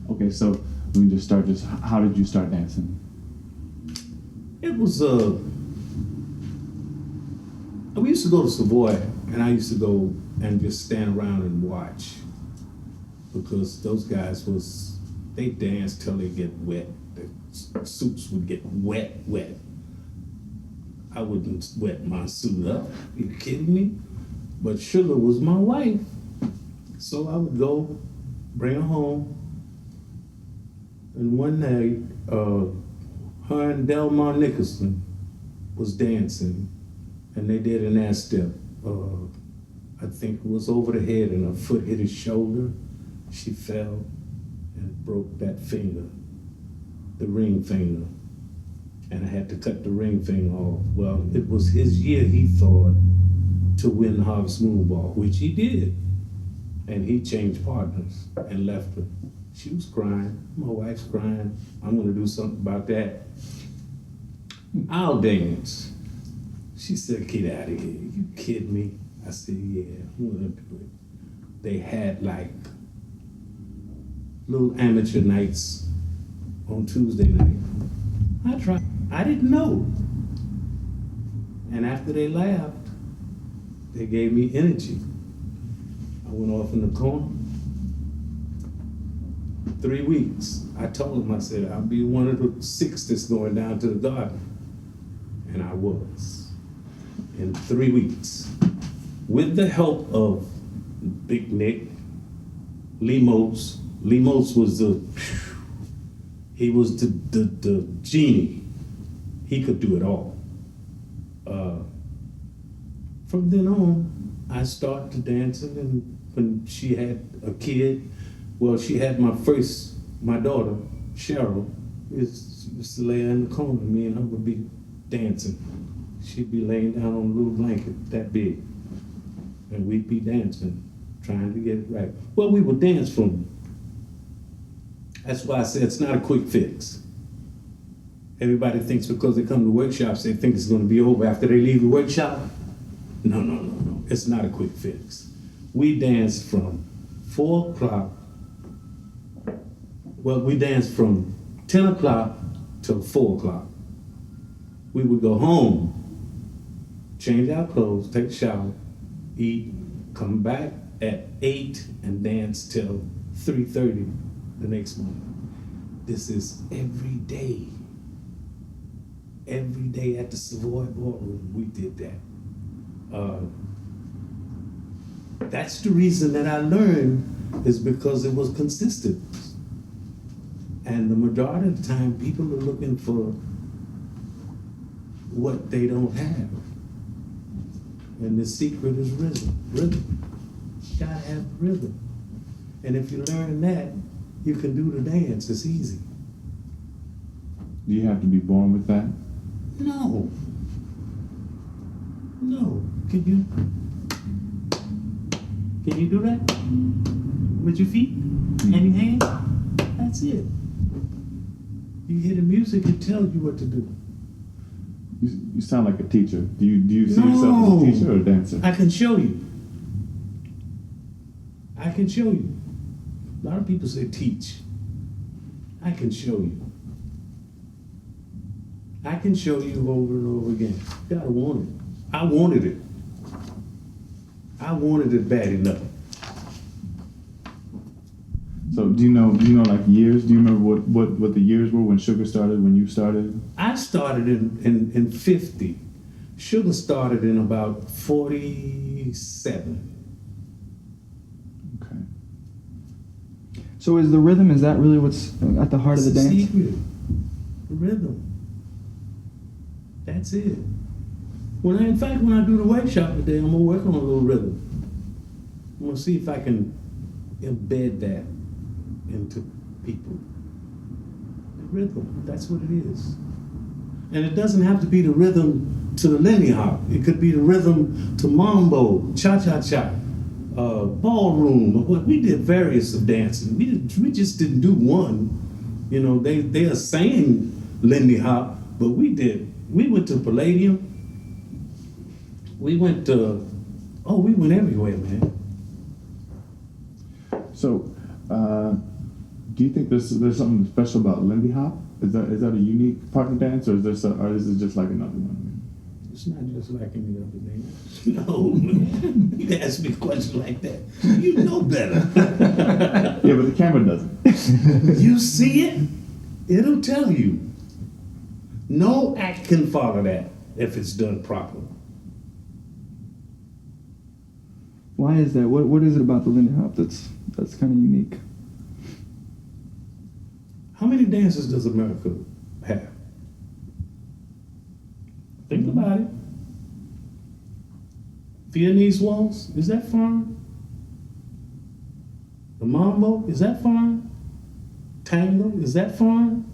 Okay, so we just start this. How did you start dancing? It was, we used to go to Savoy, and I used to go and just stand around and watch, because those guys they danced till they get wet. The suits would get wet. I wouldn't wet my suit up. Are you kidding me? But Sugar was my wife. So I would go, bring her home. And one night, her and Delmar Nicholson was dancing, and they did an ass step. I think it was over the head, and her foot hit his shoulder. She fell and broke that finger, the ring finger. And I had to cut the ring finger off. Well, it was his year, he thought, to win the Harvest Moon Ball, which he did. And he changed partners and left her. She was crying, my wife's crying. I'm gonna do something about that. I'll dance. She said, get out of here, you kidding me? I said, yeah, I'm gonna do it. They had like little amateur nights on Tuesday night. I tried. I didn't know. And after they laughed, they gave me energy. I went off in the corner. 3 weeks. I told them, I said, I'll be one of the 6 that's going down to the garden. And I was. In 3 weeks. With the help of Big Nick, Lemos. Lemos was he was the genie. He could do it all. From then on, I started dancing, and when she had a kid, well, she had my daughter, Cheryl, used to lay her in the corner. Me and her would be dancing. She'd be laying down on a little blanket that big, and we'd be dancing, trying to get it right. Well, we would dance from. That's why I said it's not a quick fix. Everybody thinks because they come to workshops, they think it's going to be over after they leave the workshop. No. It's not a quick fix. We danced from 4 o'clock. Well, we danced from 10 o'clock till 4 o'clock. We would go home, change our clothes, take a shower, eat, come back at 8 and dance till 3:30 the next morning. This is every day. Every day at the Savoy boardroom, we did that. That's the reason that I learned, is because it was consistent. And the majority of the time, people are looking for what they don't have. And the secret is rhythm. You gotta have rhythm. And if you learn that, you can do the dance, it's easy. Do you have to be born with that? No. Can you do that? With your feet and your hands? That's it. You hear the music, it tells you what to do. You sound like a teacher. Do you see yourself as a teacher or a dancer? I can show you. A lot of people say teach. I can show you. I can show you over and over again. You gotta want it. I wanted it. I wanted it bad enough. So do you know like years? Do you remember what the years were when Sugar started, when you started? I started in 50. Sugar started in about 47. Okay. So is that really what's at the heart of the dance? Secret. The rhythm. That's it. When I do the workshop today, I'm gonna work on a little rhythm. I'm gonna see if I can embed that into people. The rhythm, that's what it is. And it doesn't have to be the rhythm to the Lindy Hop. It could be the rhythm to mambo, cha-cha-cha, ballroom. We did various of dancing. We just didn't do one. You know, they are saying Lindy Hop, but we went to Palladium. We went everywhere, man. So, Do you think there's something special about Lindy Hop? Is that a unique partner dance, or or is it just like another one? It's not just like any other dance. No, man. You ask me a question like that. You know better. Yeah, but the camera doesn't. You see it, it'll tell you. No act can follow that if it's done properly. Why is that? What is it about the Lindy Hop that's kind of unique? How many dances does America have? Think about it. Viennese waltz, is that foreign? The mambo, is that foreign? Tango, is that foreign?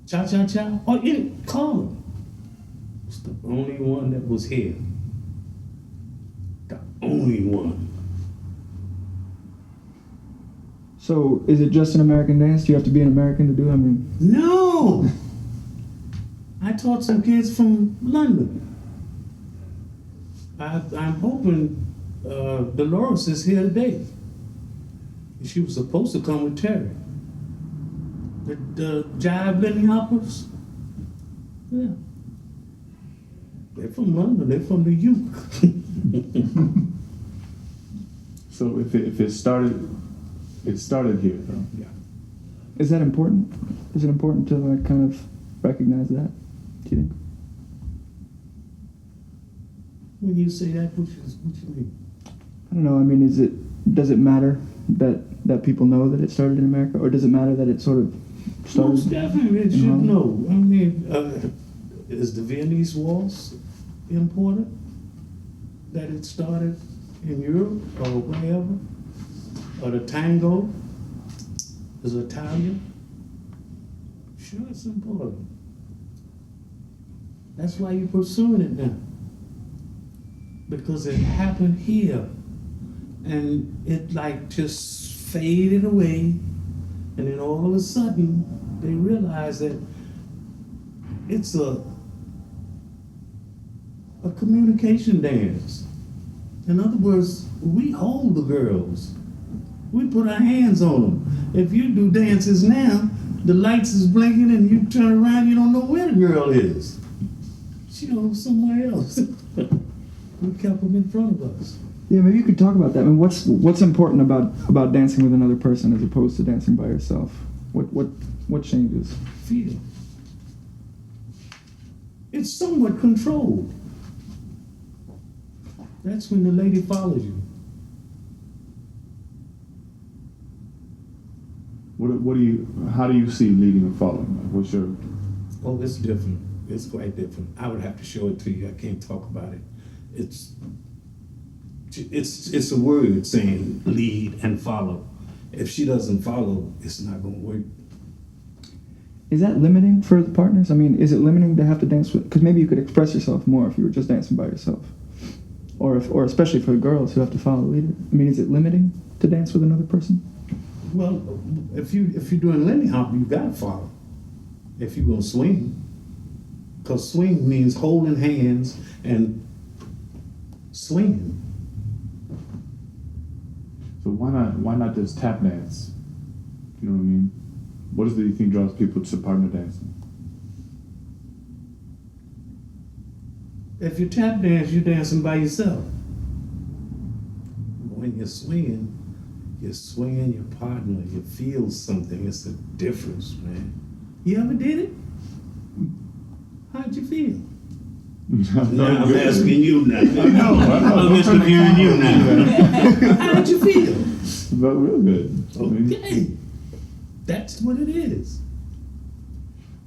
Cha-cha-cha, or any, call it. It's the only one that was here. The only one. So, is it just an American dance? Do you have to be an American to do it? I mean, No! I taught some kids from London. I'm hoping Dolores is here today. She was supposed to come with Terry. The Jive Lindy Hoppers. Yeah. They're from London. They're from the UK. So if it started here, though. Yeah. is that important? Is it important to like kind of recognize that? Do you think? When you say that, what you mean? I don't know. I mean, does it matter that people know that it started in America, or does it matter that it sort of started? Most definitely, it should Holland? know. I mean, is the Viennese waltz important? That it started in Europe or wherever? Or the tango is Italian? Sure, it's important. That's why you're pursuing it now. Because it happened here. And it like just faded away. And then all of a sudden, they realize that it's a communication dance. In other words, we hold the girls. We put our hands on them. If you do dances now, the lights is blinking and you turn around, you don't know where the girl is. She goes somewhere else. We kept them in front of us. Yeah, maybe you could talk about that. I mean, what's important about dancing with another person as opposed to dancing by yourself? What changes? Feel. It's somewhat controlled. That's when the lady follows you. How do you see leading and following? Like, what's your? Oh, it's different. It's quite different. I would have to show it to you. I can't talk about it. It's a word saying lead and follow. If she doesn't follow, it's not going to work. Is that limiting for the partners? I mean, is it limiting to have to dance with? Because maybe you could express yourself more if you were just dancing by yourself, or especially for girls who have to follow the leader. I mean, is it limiting to dance with another person? Well, if you're doing Lindy Hop, you got to follow. If you're going to swing, because swing means holding hands and swinging. So why not just tap dance? You know what I mean? What do you think draws people to partner dancing? If you tap dance, you're dancing by yourself. When you're swinging your partner, you feel something. It's a difference, man. You ever did it? How'd you feel? Now I'm asking you now. I know. I'm interviewing you now. How'd you feel? But real good. Okay. That's what it is.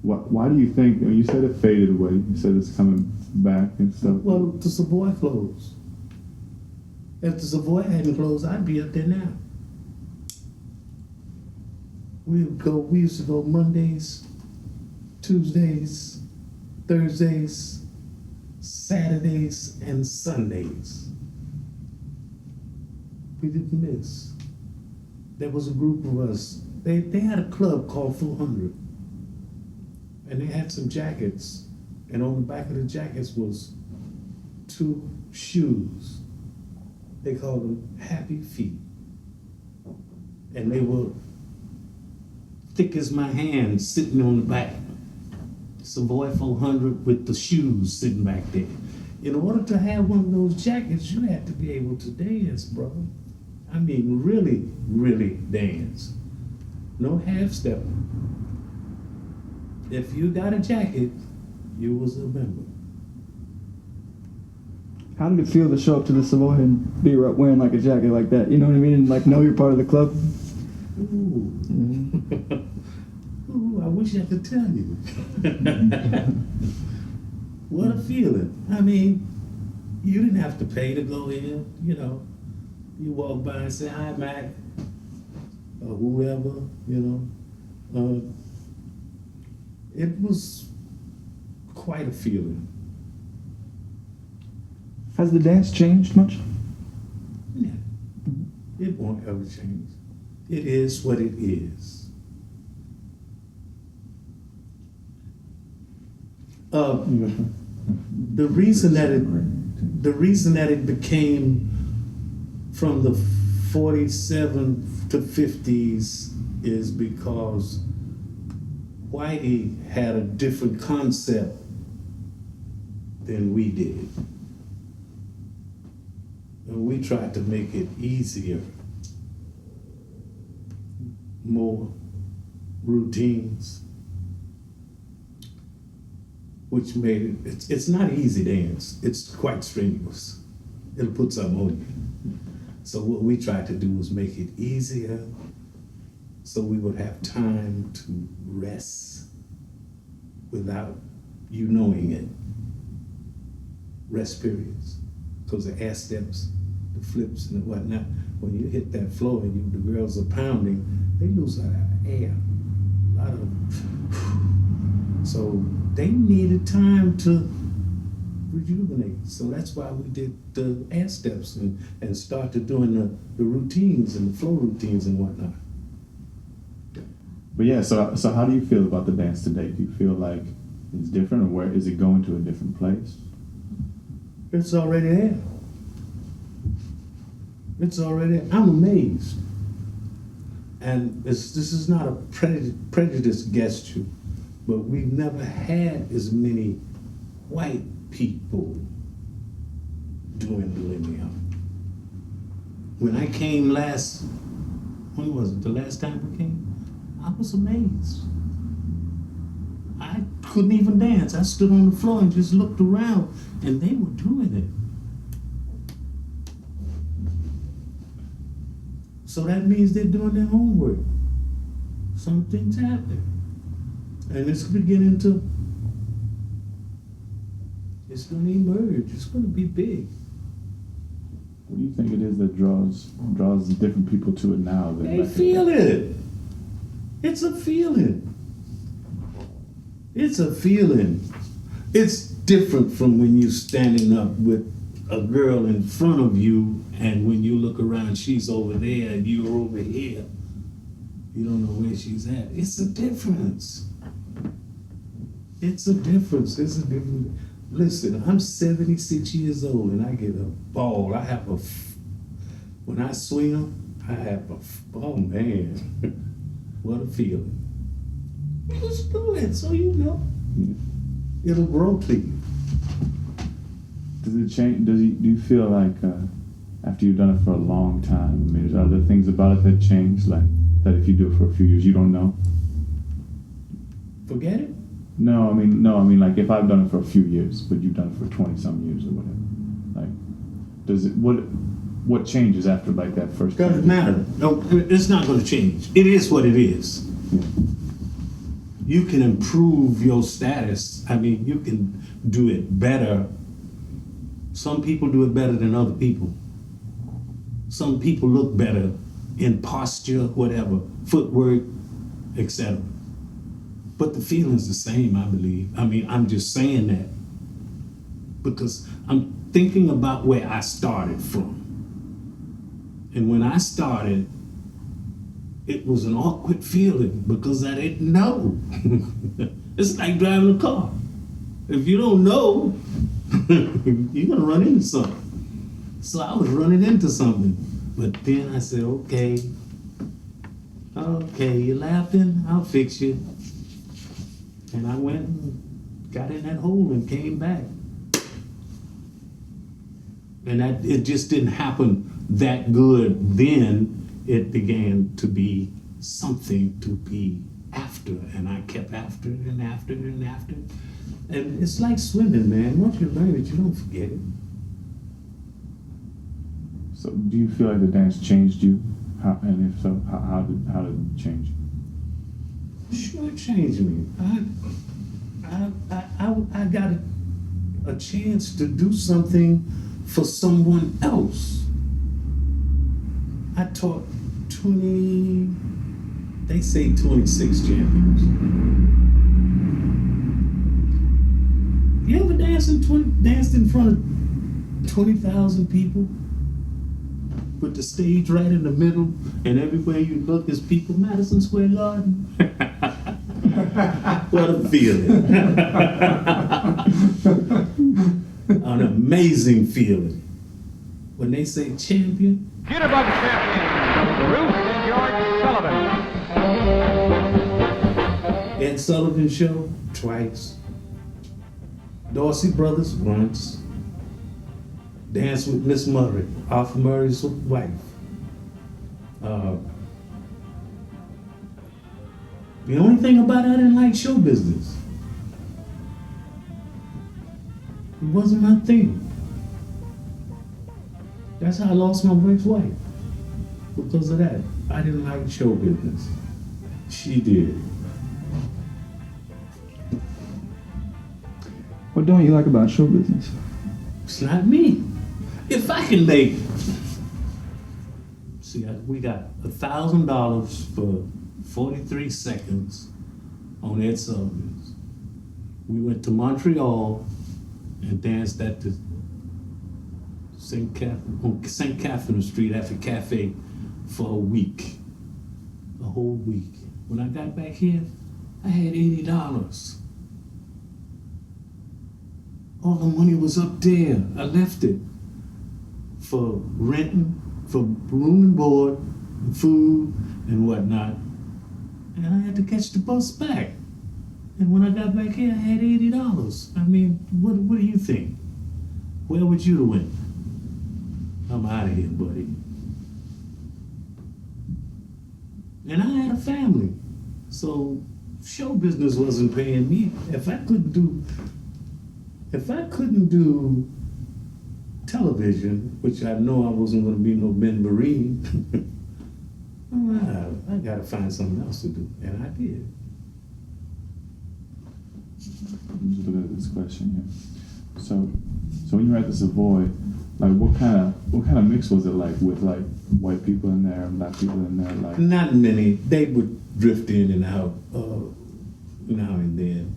Why do you think? You said it faded away. You said it's coming back and stuff. Well, the Savoy closed. If the Savoy hadn't closed, I'd be up there now. We used to go Mondays, Tuesdays, Thursdays, Saturdays, and Sundays. We didn't miss. There was a group of us. They had a club called 400. And they had some jackets. And on the back of the jackets was 2 shoes. They called them Happy Feet. and they were thick as my hand sitting on the back. Savoy 400 with the shoes sitting back there. In order to have one of those jackets, you had to be able to dance, brother. I mean, really, really dance. No half step. If you got a jacket, you was a member. How did it feel to show up to the Savoy and be wearing like a jacket like that? You know what I mean? And like know you're part of the club? Ooh. Ooh, I wish I could tell you. What a feeling. I mean, you didn't have to pay to go in, you know. You walk by and say, hi, Mac, or whoever, you know. It was quite a feeling. Has the dance changed much? Yeah. It won't ever change. It is what it is. The reason that it became from the 47 to 50s is because Whitey had a different concept than we did. And we tried to make it easier, more routines, which made it's not easy dance. It's quite strenuous. It'll put something on you. So what we tried to do was make it easier so we would have time to rest without you knowing it. Rest periods. Because the air steps, the flips and whatnot, when you hit that floor and the girls are pounding, they lose a lot of air. A lot of so they needed time to rejuvenate. So that's why we did the air steps and started doing the routines and the flow routines and whatnot. But yeah, so how do you feel about the dance today? Do you feel like it's different, or where is it going to a different place? It's already there. It's already there. I'm amazed. And this is not a prejudice against you, but we've never had as many white people doing the linear. When I came when was it, the last time we came? I was amazed. I couldn't even dance. I stood on the floor and just looked around, and they were doing it. So that means they're doing their homework. Something's happening. And it's beginning to, it's going to emerge. It's going to be big. What do you think it is that draws different people to it now? They feel it. It's a feeling. It's a feeling. It's different from when you're standing up with a girl in front of you, and when you look around, she's over there and you're over here. You don't know where she's at. It's a difference. It's a difference. It's a difference. Listen, I'm 76 years old and I get a ball. When I swim, I have oh man, what a feeling. Just do it so you know. It'll grow to you. Does it change? Do you feel like after you've done it for a long time, I mean, are there things about it that change, like that if you do it for a few years, you don't know? Forget it? No, I mean, like if I've done it for a few years, but you've done it for 20-some years or whatever, like, does it, what changes after like that first? Doesn't matter. No, it's not going to change. It is what it is. Yeah. You can improve your status. I mean, you can do it better. Some people do it better than other people. Some people look better in posture, whatever, footwork, etc. But the feeling's the same, I believe. I mean, I'm just saying that because I'm thinking about where I started from. And when I started, it was an awkward feeling because I didn't know. It's like driving a car. If you don't know, you're gonna run into something. So I was running into something. But then I said, okay, Okay, you laughing? I'll fix you. And I went and got in that hole and came back. And that it just didn't happen that good. Then it began to be something to be after, and I kept after and after and after. And it's like swimming, man. Once you learn it, you don't forget it. So do you feel like the dance changed you? How, and if so, how did it change you? Sure, it changed me. I got a chance to do something for someone else. I taught 26 champions. You ever danced in front of 20,000 people? With the stage right in the middle, and everywhere you look is people, Madison Square Garden. What a feeling. An amazing feeling. When they say champion. Jitterbug champion, Bruce and George Sullivan. Ed Sullivan show, twice. Dorsey Brothers, once. Dance with Miss Murray, Arthur Murray's wife. The only thing about it, I didn't like show business. It wasn't my thing. That's how I lost my wife's wife. Because of that. I didn't like show business. She did. What don't you like about show business? It's not me. If I can make, see, we got $1,000 for 43 seconds on Ed Sullivan's. We went to Montreal and danced at the St. Catherine Street at the cafe for a week, a whole week. When I got back here, I had $80. All the money was up there. I left it for renting, for room and board, and food and whatnot. And I had to catch the bus back. And when I got back here, I had $80. I mean, what do you think? Where would you have went? I'm out of here, buddy. And I had a family. So show business wasn't paying me. If I couldn't do television, which I know I wasn't going to be no Ben Marine, I got to find something else to do, and I did. I'm just looking at this question here. So when you were at the Savoy, like what kind of mix was it like with like white people in there and black people in there? Like Not many. They would drift in and out now and then.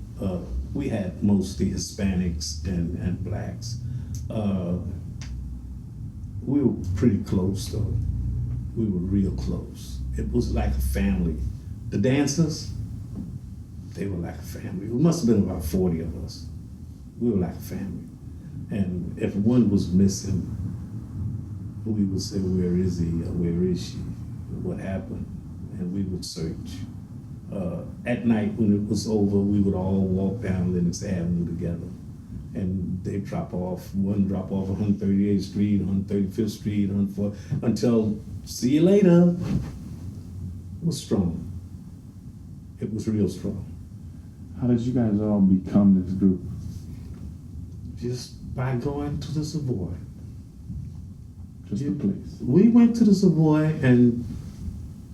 We had mostly Hispanics and blacks. We were pretty close though. We were real close. It was like a family. The dancers, they were like a family. It must have been about 40 of us. We were like a family. And if one was missing, we would say, where is he or where is she? What happened? And we would search. At night when it was over, we would all walk down Lenox Avenue together. And they drop off 138th Street, 135th Street, until, see you later. It was strong. It was real strong. how did you guys all become this group? Just by going to the Savoy. Just the place. We went to the Savoy and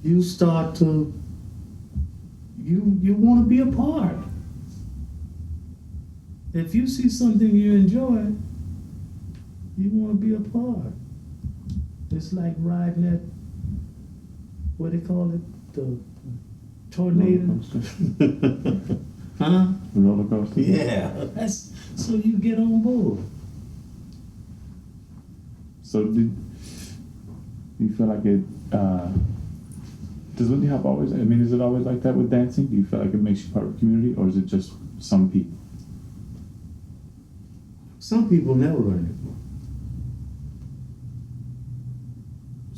you start to, you want to be a part. If you see something you enjoy, you want to be a part. It's like riding that, what they call it, the tornado. Roller coaster. Huh? Roller coaster. Yeah, that's so you get on board. So do you feel like it, does Lindy Hop always, I mean, is it always like that with dancing? Do you feel like it makes you part of the community, or is it just some people? Some people never learn it.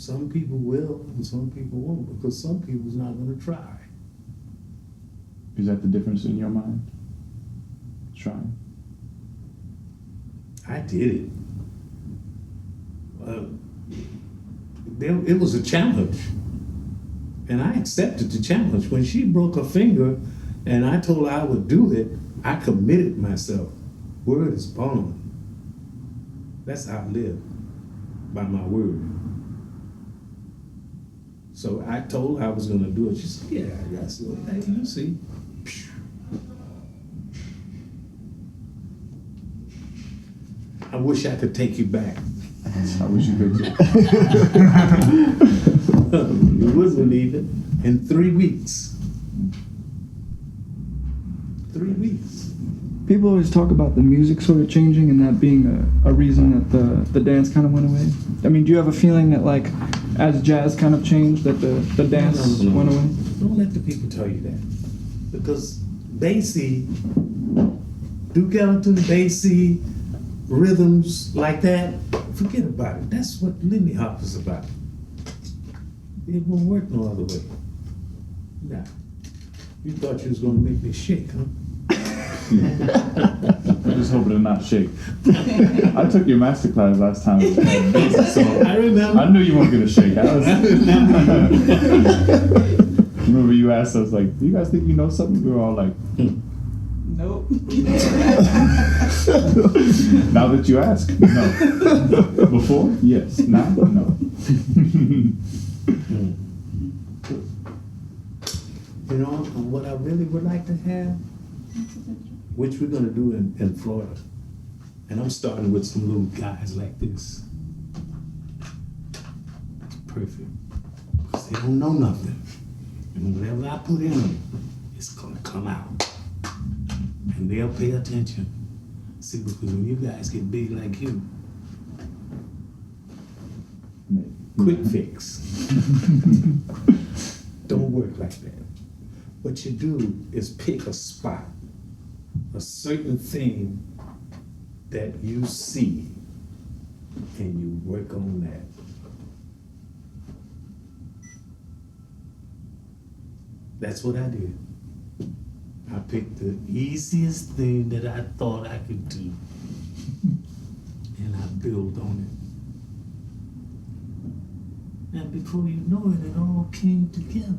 Some people will and some people won't, because some people's not gonna try. Is that the difference in your mind? Trying. I did it. It was a challenge. And I accepted the challenge. When she broke her finger and I told her I would do it, I committed myself. Word is bond. That's how I live, by my word. So I told her I was gonna do it. She said, yeah, that's it. Hey, you see. I wish I could take you back. I wish you could too. You wouldn't believe it. In 3 weeks. 3 weeks. People always talk about the music sort of changing and that being a reason that the dance kind of went away. I mean, do you have a feeling that, like, as jazz kind of changed, that the dance No. went away? Don't let the people tell you that. Because Basie, Duke Ellington, Basie, rhythms like that, forget about it. That's what Lindy Hop is about. It won't work no other way. Nah. You thought you was gonna make me shake, huh? I'm just hoping to not shake. I took your master class last time. So I remember. I knew you weren't gonna shake. Remember you asked us, like, do you guys think you know something? We were all like, Nope. now that you ask, no. Before, yes. Now, no. You know, what I really would like to have, which we're gonna do in Florida, and I'm starting with some little guys like this. It's perfect, because they don't know nothing. And whatever I put in them, it's gonna come out. And they'll pay attention. See, because when you guys get big like you, quick fix. Don't work like that. What you do is pick a spot, a certain thing that you see, and you work on that. That's what I did. I picked the easiest thing that I thought I could do, and I built on it. And before you know it, it all came together.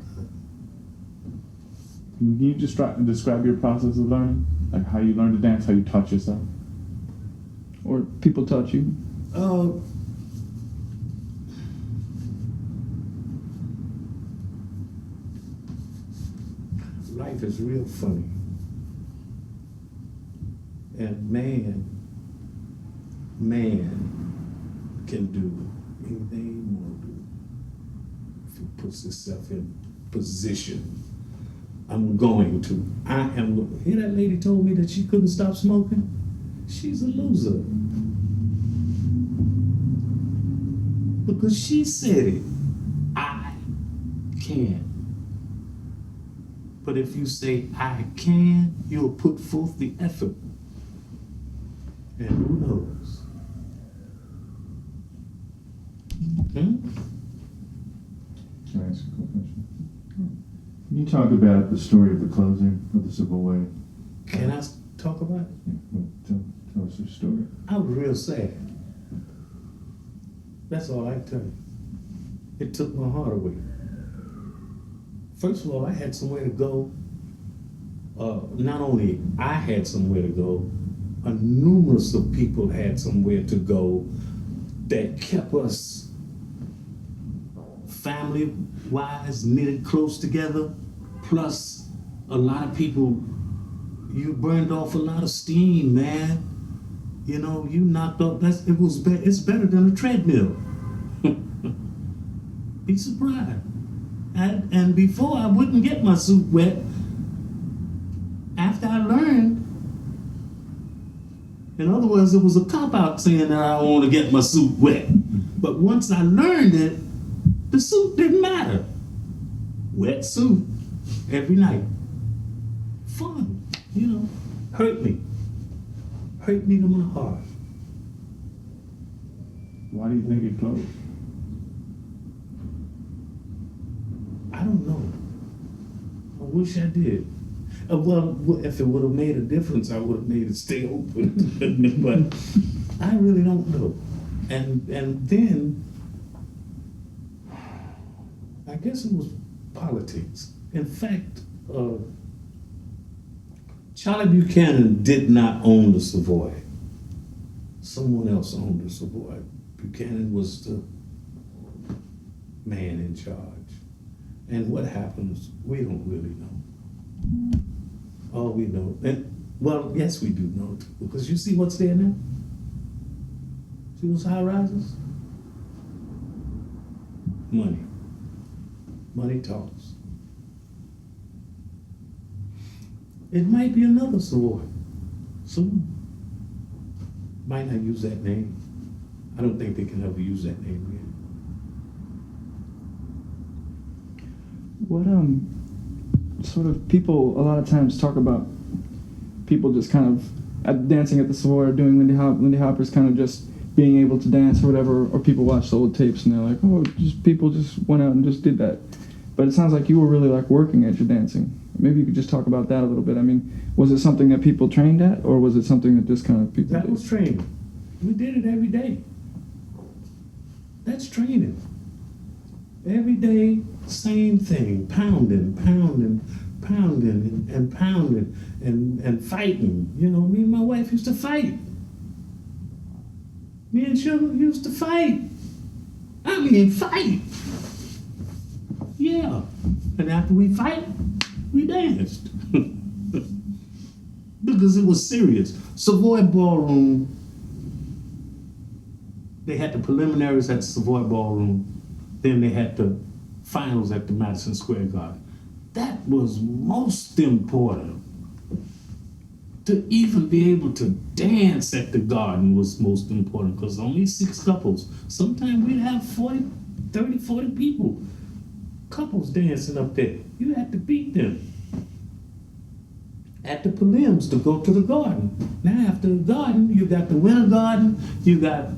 Can you just describe your process of learning? Like how you learn to dance, how you taught yourself? Or people taught you? Life is real funny. And man can do anything he want to do if he puts himself in position. I'm going to. I am. Hear that lady told me that she couldn't stop smoking? She's a loser. Because she said it. I can. But if you say I can, you'll put forth the effort. And who knows? Can I ask a quick question? Can you talk about the story of the closing of the Savoy? Can I talk about it? Yeah, well, tell us your story. I was real sad. That's all I can tell you. It took my heart away. First of all, I had somewhere to go. Not only I had somewhere to go, numerous of people had somewhere to go that kept us family-wise knitted close together. Plus, a lot of people, you burned off a lot of steam, man. You know, you knocked off. It's better than a treadmill. Be surprised. And before I wouldn't get my suit wet. After I learned, in other words, it was a cop-out saying that I want to get my suit wet. But once I learned it, the suit didn't matter. Wet suit every night. Fun, you know. Hurt me to my heart. Why do you think it closed? I don't know. I wish I did. Well, if it would have made a difference, I would have made it stay open. But I really don't know. And then, I guess it was politics. In fact, Charlie Buchanan did not own the Savoy. Someone else owned the Savoy. Buchanan was the man in charge. And what happens, we don't really know. All we know, well, yes, we do know, because you see what's there now? See those high rises? Money. Money talks. It might be another Savoy soon. Might not use that name. I don't think they can ever use that name again. What sort of people a lot of times talk about people just kind of dancing at the Savoy or doing Lindy Hopper's kind of just being able to dance or whatever, or people watch the old tapes and they're like, oh, just people just went out and just did that. But it sounds like you were really like working at your dancing. Maybe you could just talk about that a little bit. I mean, was it something that people trained at, or was it something that just kind of people That did? was training. We did it every day. That's training. Every day, same thing, pounding, pounding, pounding, and pounding, and fighting. You know, me and my wife used to fight. Me and Sugar used to fight. I mean, fight. Yeah. And after we fight, we danced. Because it was serious. Savoy Ballroom, they had the preliminaries at the Savoy Ballroom, then they had the finals at the Madison Square Garden. That was most important. To even be able to dance at the Garden was most important, because only 6 couples. Sometimes we'd have 40 people, couples dancing up there. You had to beat them. At the prelims to go to the Garden. Now after the Garden, you got the Winter Garden, you got,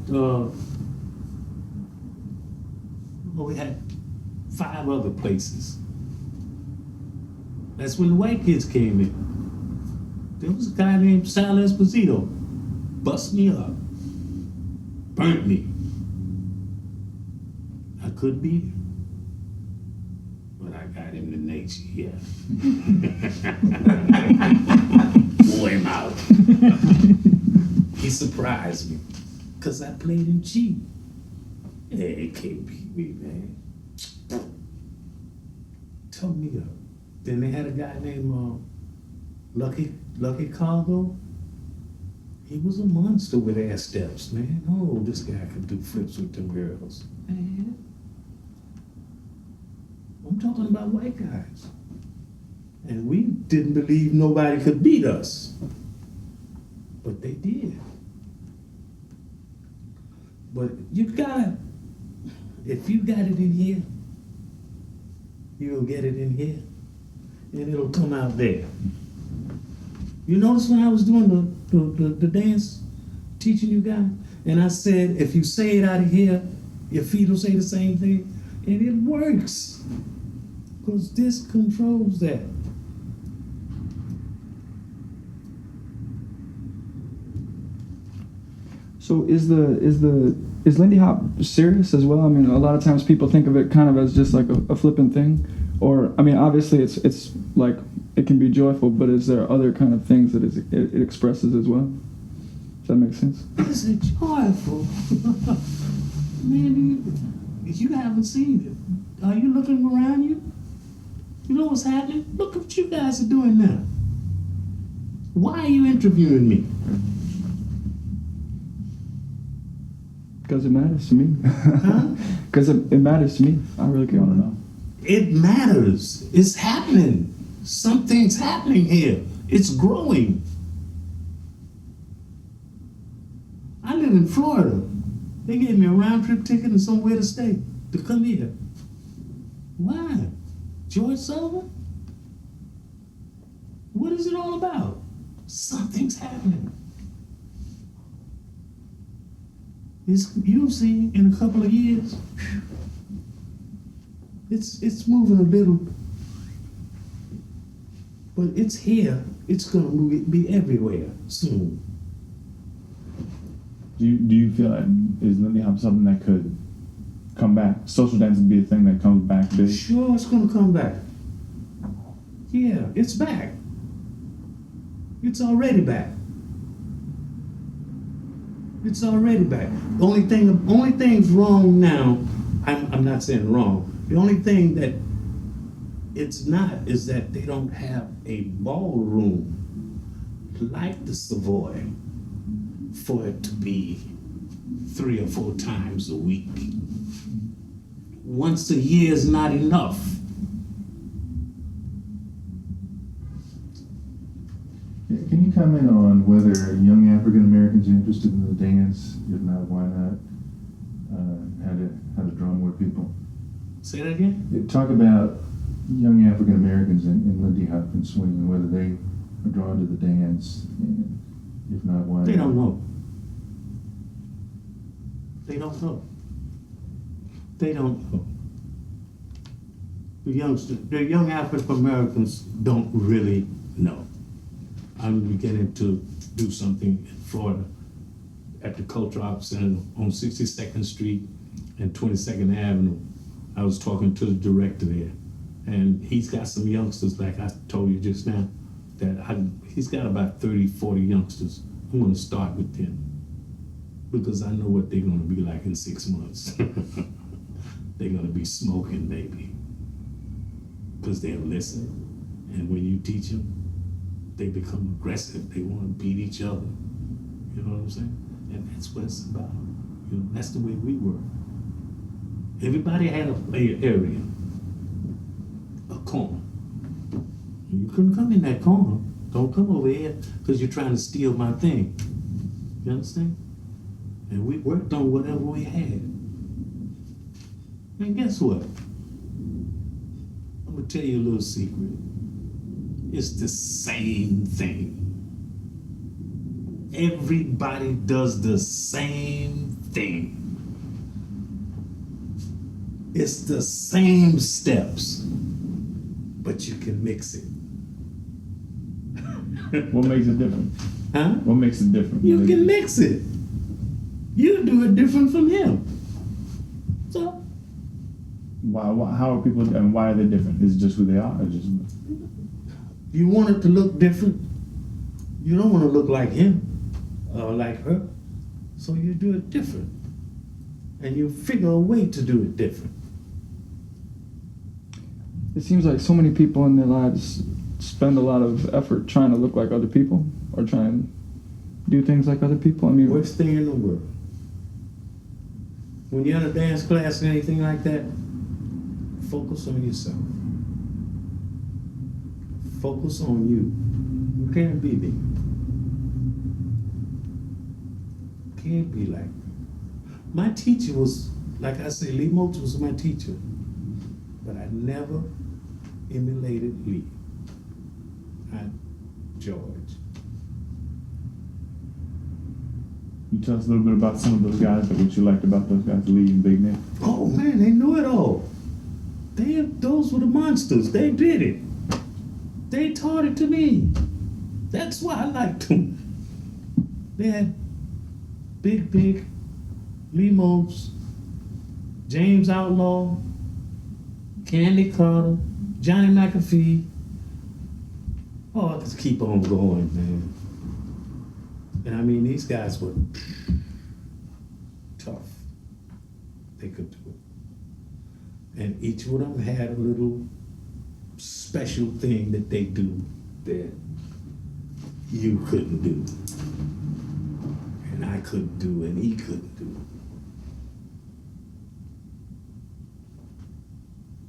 we had 5 other places. That's when the white kids came in. There was a guy named Sal Esposito. Bust me up. Burnt me. I could beat him. But I got him to nature, yeah. Pull him out. He surprised me. Because I played him cheap. Yeah, he can't beat me, man. Tell me up. Then they had a guy named Lucky Cargo. He was a monster with air steps, man. Oh, this guy could do flips with them girls. Man. I'm talking about white guys. And we didn't believe nobody could beat us. But they did. But you gotta, if you got it in here, you'll get it in here. And it'll come out there. You notice when I was doing the dance, teaching you guys, and I said, if you say it out of here, your feet will say the same thing, and it works. Because this controls that. So is Lindy Hop serious as well? I mean, a lot of times people think of it kind of as just like a flippant thing, or I mean, obviously it's like it can be joyful, but is there other kind of things that it expresses as well? Does that make sense? Is it joyful? Man, you haven't seen it. Are you looking around you? You know what's happening? Look what you guys are doing now. Why are you interviewing me? Because it matters to me. Huh? Because it matters to me. I really care. I don't know. It matters. It's happening. Something's happening here. It's growing. I live in Florida. They gave me a round trip ticket and somewhere to stay to come here. Why? George Sullivan? What is it all about? Something's happening. You'll see in a couple of years, It's moving a little, but it's here. It's gonna be everywhere soon. Do you feel like is Lindy Hop something that could come back? Social dance would be a thing that comes back big. Sure, it's gonna come back. Yeah, it's back. It's already back. It's already back. The only thing's wrong now. I'm not saying wrong. The only thing that it's not is that they don't have a ballroom like the Savoy for it to be 3 or 4 times a week. Once a year is not enough. Can you comment on whether young African Americans are interested in the dance? If not, why not? How to draw more people? Say that again? Talk about young African Americans in Lindy Hop and swing and whether they are drawn to the dance, and if not, why? They don't know. They don't know. They don't know. The young African Americans don't really know. I'm beginning to do something in Florida at the Culture Arts Center on 62nd Street and 22nd Avenue. I was talking to the director there, and he's got some youngsters, like I told you just now, he's got about 30, 40 youngsters. I'm gonna start with them because I know what they're gonna be like in 6 months. They're gonna be smoking, maybe, because they'll listen, and when you teach them, they become aggressive. They want to beat each other. You know what I'm saying? And that's what it's about. You know, that's the way we were. Everybody had an area, a corner. You couldn't come in that corner. Don't come over here because you're trying to steal my thing. You understand? And we worked on whatever we had. And guess what? I'm gonna tell you a little secret. It's the same thing. Everybody does the same thing. It's the same steps, but you can mix it. What makes it different? Huh? What makes it different? You can mix it. You do it different from him. So, how are people, and why are they different? Is it just who they are, or just? you want it to look different. You don't want to look like him or like her. So you do it different. And you figure a way to do it different. It seems like so many people in their lives spend a lot of effort trying to look like other people or try and do things like other people. I mean, Worst thing in the world. When you're in a dance class or anything like that, focus on yourself. Focus on you. You can't be me. Can't be like me. My teacher was, like I say, Lee Moulton was my teacher. But I never emulated Lee. George. You tell us a little bit about some of those guys, like what you liked about those guys, Lee and Big Nick. Oh man, they knew it all. Those were the monsters. They did it. They taught it to me. That's why I liked them. They had Big, Lee Mopes, James Outlaw, Candy Carter, Johnny McAfee. Oh, I just keep on going, man. And I mean, these guys were tough. They could do it. And each one of them had a little special thing that they do that you couldn't do. And I couldn't do, and he couldn't do.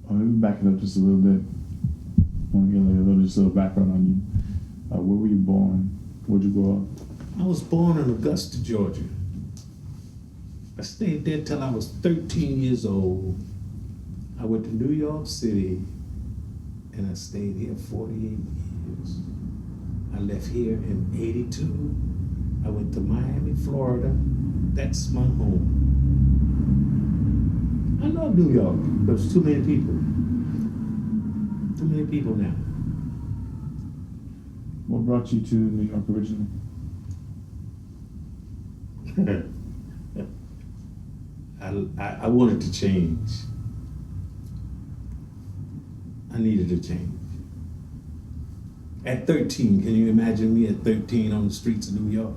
Let me back it up just a little bit. I want to get like just a little background on you. Where were you born? Where'd you grow up? I was born in Augusta, Georgia. I stayed there till I was 13 years old. I went to New York City, and I stayed here 48 years. I left here in 82. I went to Miami, Florida. That's my home. I love New York. There's too many people. too many people now. What brought you to New York originally? I wanted to change. I needed a change. At 13, can you imagine me at 13 on the streets of New York?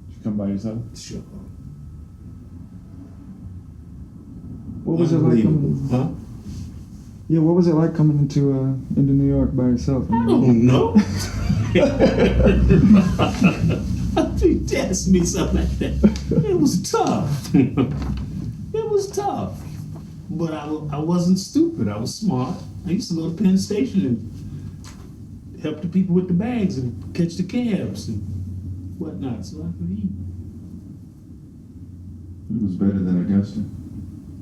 Did you come by yourself? Sure. What was it like Unbelievable. coming? Huh? Yeah, what was it like coming into New York by yourself? I don't know. If you ask me something like that, it was tough. It was tough. But I wasn't stupid. I was smart. I used to go to Penn Station and help the people with the bags and catch the cabs and whatnot so I could eat. It was better than Augusta.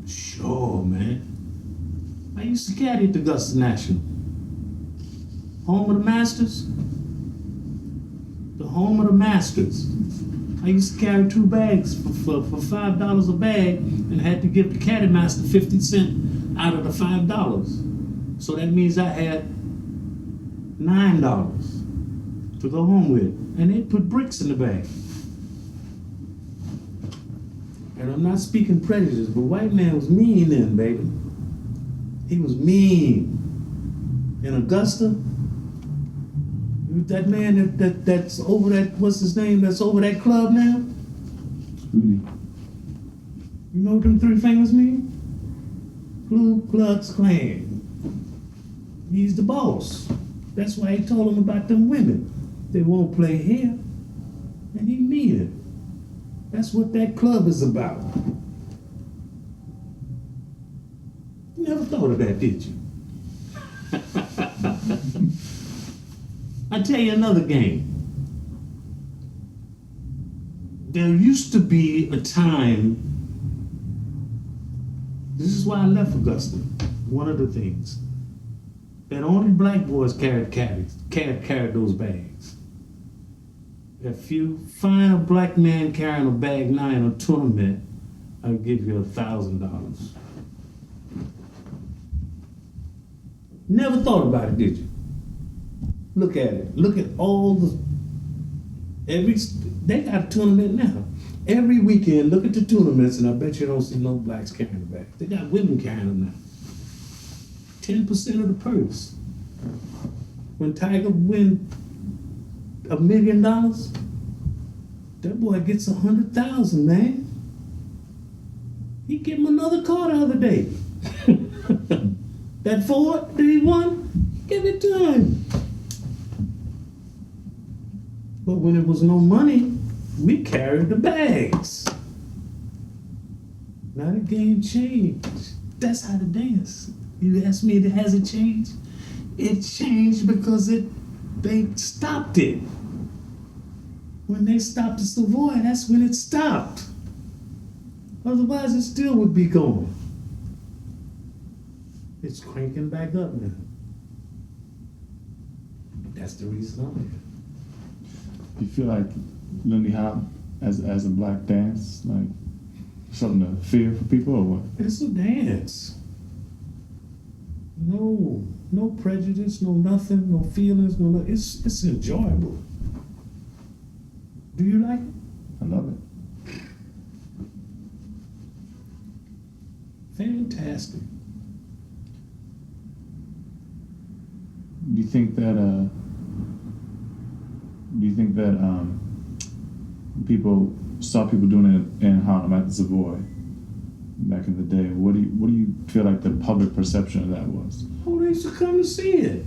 Sure, man. I used to caddy at the Augusta National. Home of the Masters. The home of the Masters. I used to carry 2 bags for $5 a bag and had to give the caddy master 50 cents out of the $5. So that means I had $9 to go home with. And they put bricks in the bag. And I'm not speaking prejudice, but white man was mean then, baby. He was mean. In Augusta, that man that's over that, what's his name, that's over that club now? Rudy. You know what them 3 fingers mean? Ku Klux Klan. He's the boss. That's why he told him about them women. They won't play here. And he mean it. That's what that club is about. You never thought of that, did you? I tell you another game. There used to be a time, this is why I left Augusta, one of the things, that only black boys carried those bags. If you find a black man carrying a bag now in a tournament, I'll give you $1,000. Never thought about it, did you? Look at it. Look at all they got a tournament now. Every weekend, look at the tournaments, and I bet you don't see no blacks carrying the bags. They got women carrying them now. 10% of the purse. When Tiger win $1 million, that boy gets 100,000, man. He gave him another car the other day. That Ford that he won, give it to him. But when it was no money, we carried the bags. Now the game changed. That's how to dance. You ask me, has it changed? It changed because they stopped it. When they stopped the Savoy, that's when it stopped. Otherwise, it still would be going. It's cranking back up now. That's the reason I'm here. Do you feel like Lindy Hop as a black dance, like something to fear for people or what? It's a dance. No prejudice, no nothing, no feelings, no nothing. It's enjoyable. Do you like it? I love it. Fantastic. Do you think that people saw people doing it in Harlem at the Savoy back in the day? What do you feel like the public perception of that was? Oh, they used to come to see it.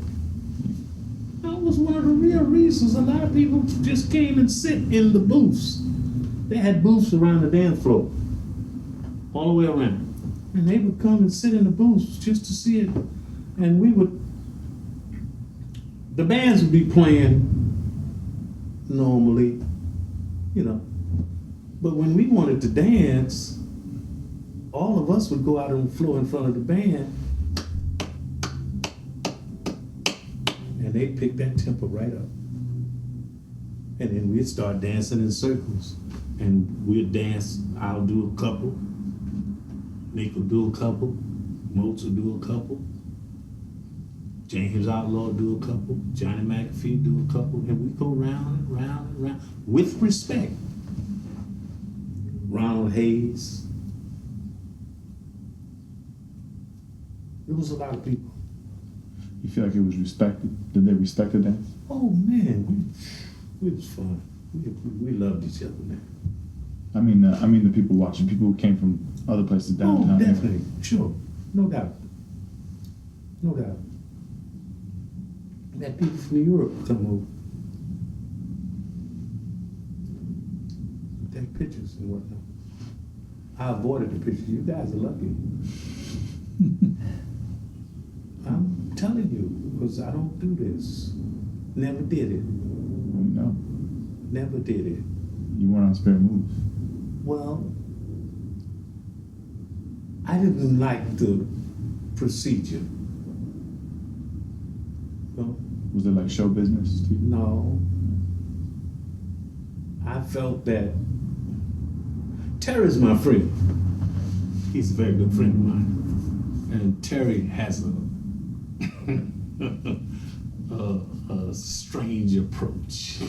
That was one of the real reasons. A lot of people just came and sit in the booths. They had booths around the dance floor, all the way around. And they would come and sit in the booths just to see it. And the bands would be playing normally, But when we wanted to dance, all of us would go out on the floor in front of the band, and they'd pick that tempo right up. And then we'd start dancing in circles. And we'd dance, I'll do a couple, Nick will do a couple, Moats will do a couple. James Outlaw do a couple, Johnny McAfee do a couple, and we go round and round and round with respect. Ronald Hayes. It was a lot of people. You feel like it was respected? Did they respect the dance? Oh man, we was fun. We loved each other, man. I mean the people watching, people who came from other places downtown. Oh, definitely, sure, no doubt, no doubt. We had people from Europe come over, take pictures and whatnot. I avoided the pictures. You guys are lucky. I'm telling you, because I don't do this. Never did it. No. Never did it. You weren't on spare moves. Well, I didn't like the procedure. No. Was it like show business to you? No. I felt that Terry's my friend. He's a very good friend of mine. And Terry has a strange approach.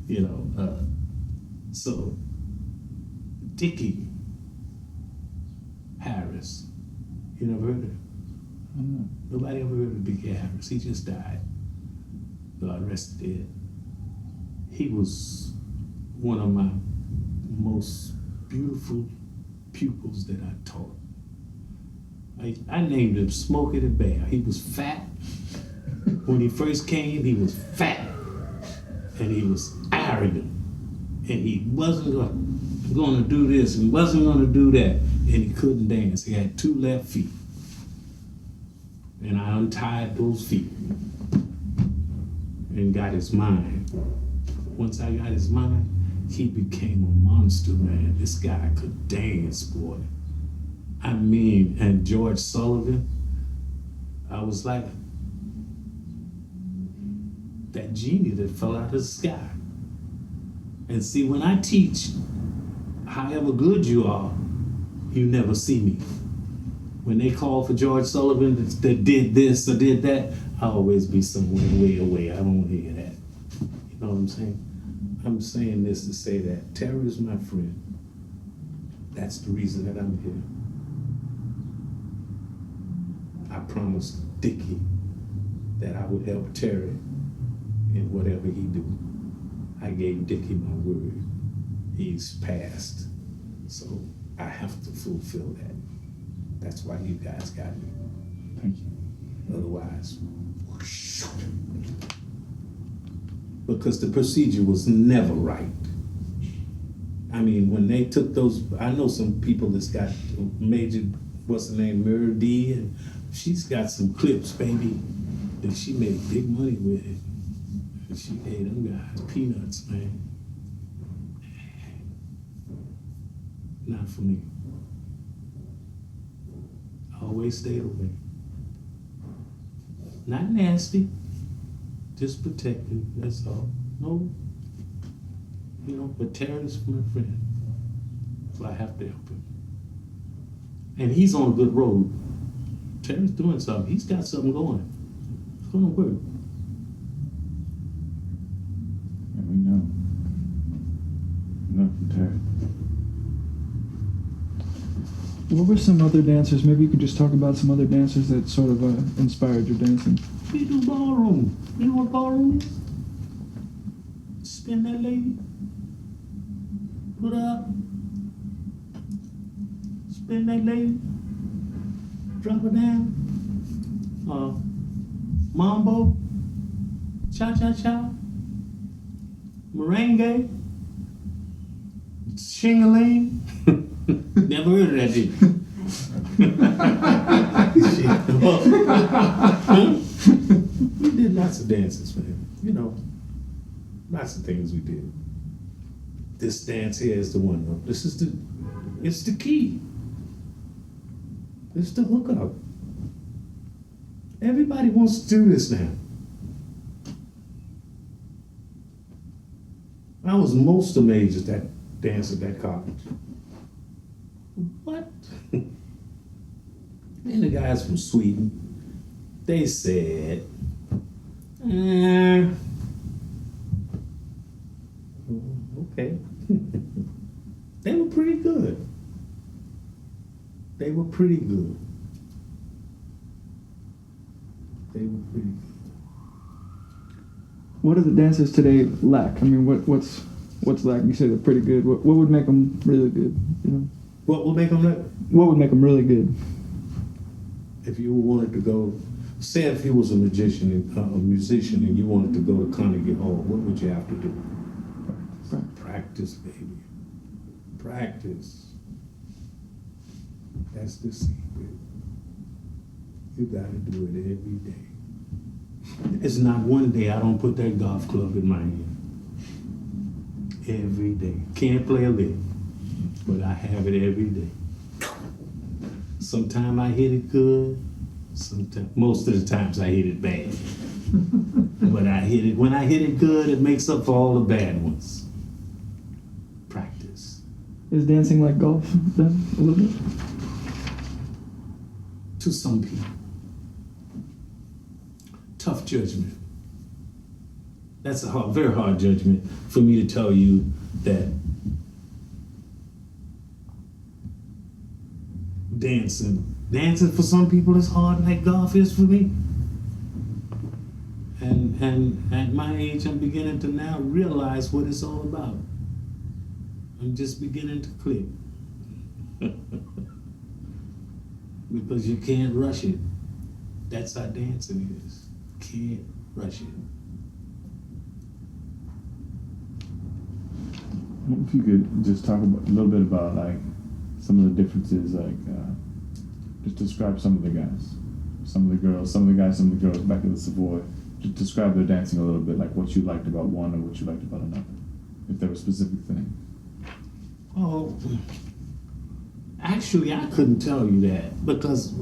You know, so Dickie Harris, you never heard of him? I don't know. Nobody ever heard of Dickie Harris. He just died. God rest dead. He was one of my most beautiful pupils that I taught. I named him Smokey the Bear. He was fat. When he first came, he was fat. And he was arrogant. And he wasn't going to do this, and he wasn't going to do that. And he couldn't dance. He had 2 left feet. And I untied those feet and got his mind. Once I got his mind, he became a monster, man. This guy could dance, boy. I mean, and George Sullivan, I was like that genie that fell out of the sky. And see, when I teach, however good you are, you never see me. When they call for George Sullivan that did this or did that, I'll always be somewhere way away. I don't want to hear that. You know what I'm saying? I'm saying this to say that Terry is my friend. That's the reason that I'm here. I promised Dickie that I would help Terry in whatever he do. I gave Dickie my word. He's passed. So I have to fulfill that. That's why you guys got me. Thank you. Otherwise, because the procedure was never right. I mean, when they took those, I know some people that's got major, what's her name, Mary D, and she's got some clips, baby, that she made big money with it. And she ate them guys peanuts, man. Not for me. Always stayed away. Not nasty, just protecting, that's all. No, you know, but Terry's my friend, so I have to help him. And he's on a good road. Terry's doing something, he's got something going. It's gonna work. Yeah, we know. We know from Terry. What were some other dancers? Maybe you could just talk about some other dancers that sort of inspired your dancing. We do ballroom. You know what ballroom is? Spin that lady. Put her up. Spin that lady. Drop her down. Mambo. Cha-cha-cha. Merengue. Shing-a-ling. Never heard of that, did you? We did lots of dances, man. You know, lots of things we did. This dance here is the one, though. It's the key. It's the hookup. Everybody wants to do this now. I was most amazed at that dance at that college. What? And the guys from Sweden, they said, okay. They were pretty good. They were pretty good. They were pretty good. What do the dancers today lack? I mean, what's lacking? You say they're pretty good. What would make them really good? You know, What will make them look? what would make them really good? If you wanted to go, say if you was a musician and you wanted to go to Carnegie Hall, what would you have to do? Practice, baby. Practice. That's the secret. You gotta do it every day. It's not one day I don't put that golf club in my hand. Every day. Can't play a lick, but I have it every day. Sometimes I hit it good. Most of the times I hit it bad. But when I hit it good, it makes up for all the bad ones. Practice. Is dancing like golf then a little bit? To some people. Tough judgment. That's a very hard judgment for me to tell you that dancing for some people is hard like golf is for me. And at my age, I'm beginning to now realize what it's all about. I'm just beginning to click. Because you can't rush it. That's how dancing is. Can't rush it. If you could just talk a little bit about like some of the differences, like just describe some of the guys, some of the girls, some of the guys, some of the girls back at the Savoy. Just describe their dancing a little bit, like what you liked about one or what you liked about another, if there were specific things. Oh, actually, I couldn't tell you that because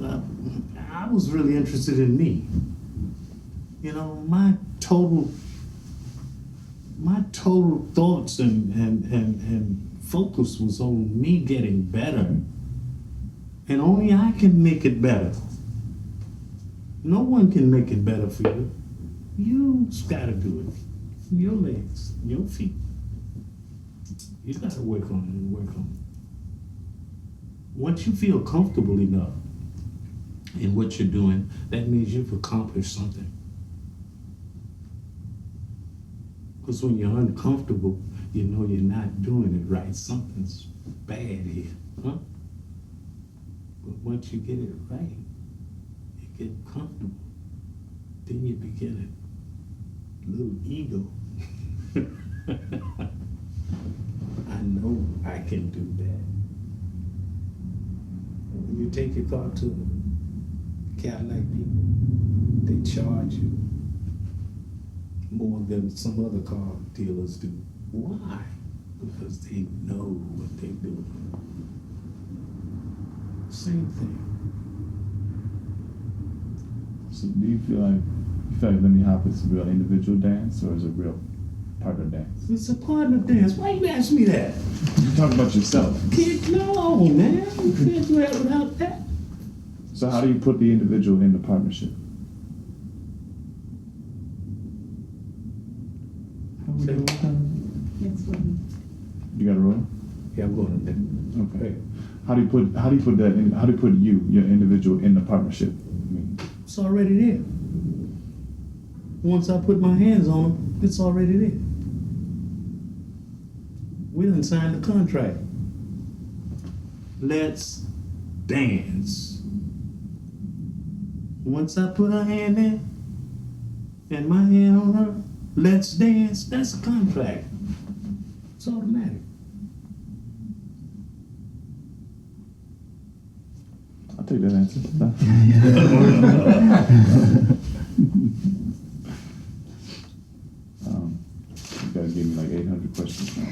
I was really interested in me. You know, my total thoughts and focus was on me getting better. And only I can make it better. No one can make it better for you. You just gotta do it. Your legs, your feet. You gotta work on it and work on it. Once you feel comfortable enough in what you're doing, that means you've accomplished something. Because when you're uncomfortable, you know you're not doing it right. Something's bad here, huh? But once you get it right, you get comfortable. Then you begin a little ego. I know I can do that. When you take your car to Cadillac people, they charge you more than some other car dealers do. Why? Because they know what they're doing. Same thing. So do you feel like Lindy Hop is a real individual dance or is it a real partner dance? It's a partner dance. Why you ask me that? You talk about yourself. No, man. You can't do that without that. So how do you put the individual in the partnership? How we do it? You got a roll? Yeah, I'm going to that. Okay. How do you put that in? How do you put you, your individual, in the partnership? I mean, It's already there. Once I put my hands on them, it's already there. We done signed the contract. Let's dance. Once I put her hand in and my hand on her, let's dance. That's a contract. It's automatic. I'll take that answer. You gotta give me like 800 questions now.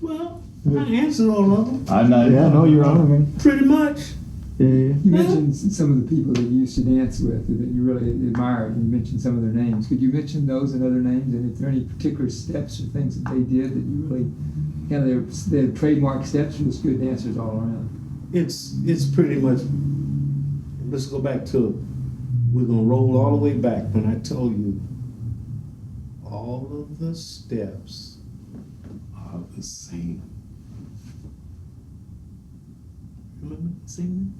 Well, I answered all of them. I'm not. Yeah, no, you're on. I mean, Pretty much. yeah. You mentioned some of the people that you used to dance with that you really admired. You mentioned some of their names. Could you mention those and other names? And if there are any particular steps or things that they did that you really, kind of their trademark steps, or just good dancers all around? It's pretty much let's go back to, we're gonna roll all the way back when I told you all of the steps are the same. Remember singing?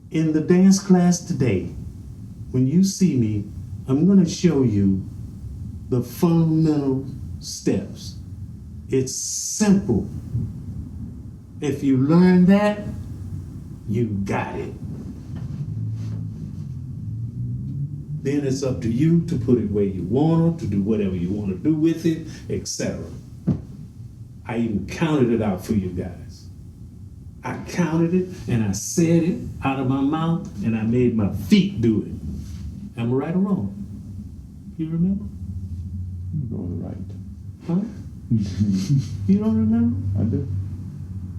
In the dance class today, when you see me, I'm gonna show you the fundamental steps. It's simple. If you learn that, you got it. Then it's up to you to put it where you want it, to do whatever you want to do with it, etc. I even counted it out for you guys. I counted it and I said it out of my mouth and I made my feet do it. Am I right or wrong? You remember? Go with the right. Huh? You don't remember? I do.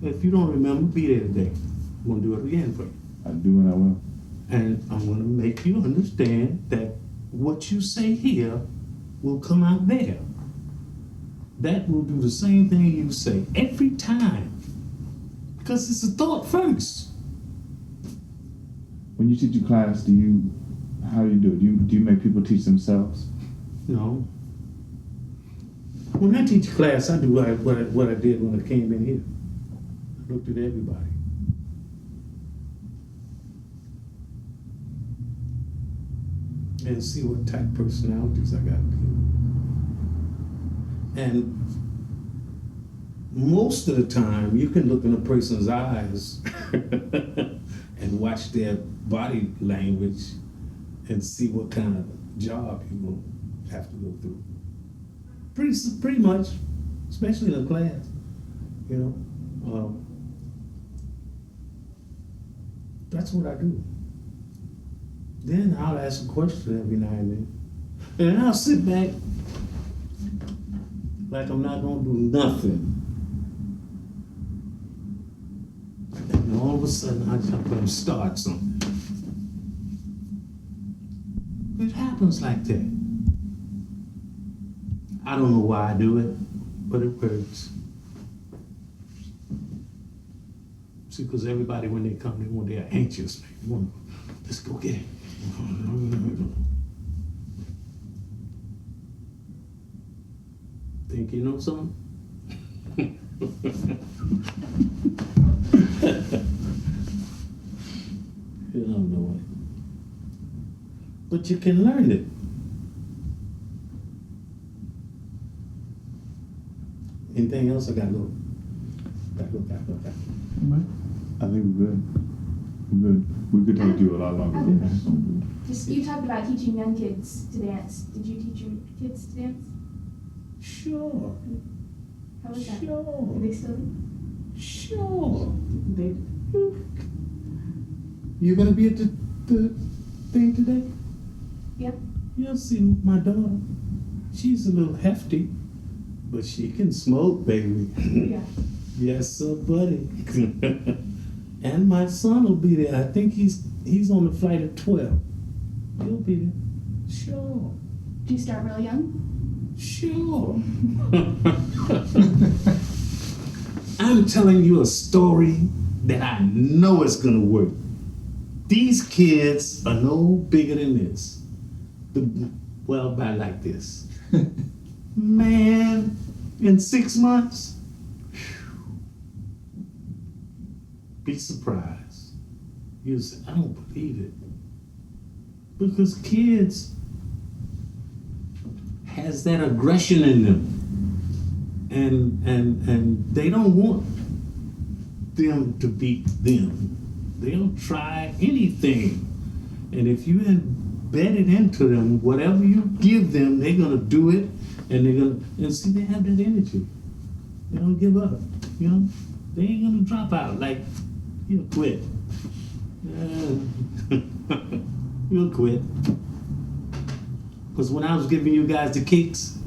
If you don't remember, be there today. I'm gonna do it again for you. I do and I will. And I'm gonna make you understand that what you say here will come out there. That will do the same thing you say every time. Because it's a thought first. When you teach a class, how do you do it? Do you make people teach themselves? No. When I teach a class, I do what I did when I came in here. I looked at everybody. And see what type of personalities I got here. And most of the time, you can look in a person's eyes and watch their body language and see what kind of job you will have to go through. Pretty much, especially in a class, you know. That's what I do. Then I'll ask a question every now and then. And then I'll sit back like I'm not gonna do nothing. And all of a sudden I'm gonna start something. It happens like that. I don't know why I do it, but it works. See, because everybody when they come, they're anxious. Let's go get it. Think you know something? You don't know it. But you can learn it. Anything else? I gotta go. I think we're good. We're good. We could talk to you a lot longer. Just you talked about teaching young kids to dance. Did you teach your kids to dance? Sure. How was that? Sure. Do they still? Sure. You gonna be at the thing today? Yep. You'll see my daughter. She's a little hefty, but she can smoke, baby. Yeah. Yes, sir, buddy. And my son will be there. I think he's on the flight at 12. He'll be there. Sure. Do you start real young? Sure. I'm telling you a story that I know is gonna work. These kids are no bigger than this. Well, by like this. Man, in 6 months, be surprised. You say, I don't believe it. Because kids has that aggression in them. And they don't want them to beat them. They'll try anything. And if you embed it into them, whatever you give them, they're gonna do it, and see, they have that energy. They don't give up, you know? They ain't gonna drop out like, you'll quit. You'll quit. Because when I was giving you guys the kicks,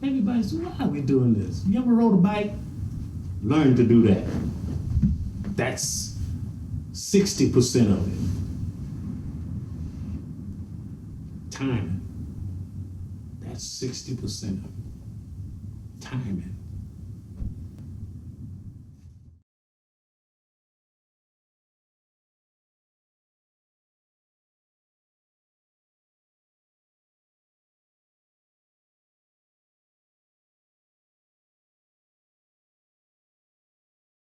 everybody said, why are we doing this? You ever rode a bike? Learn to do that. That's 60% of it. Timing. That's 60% of it. Timing.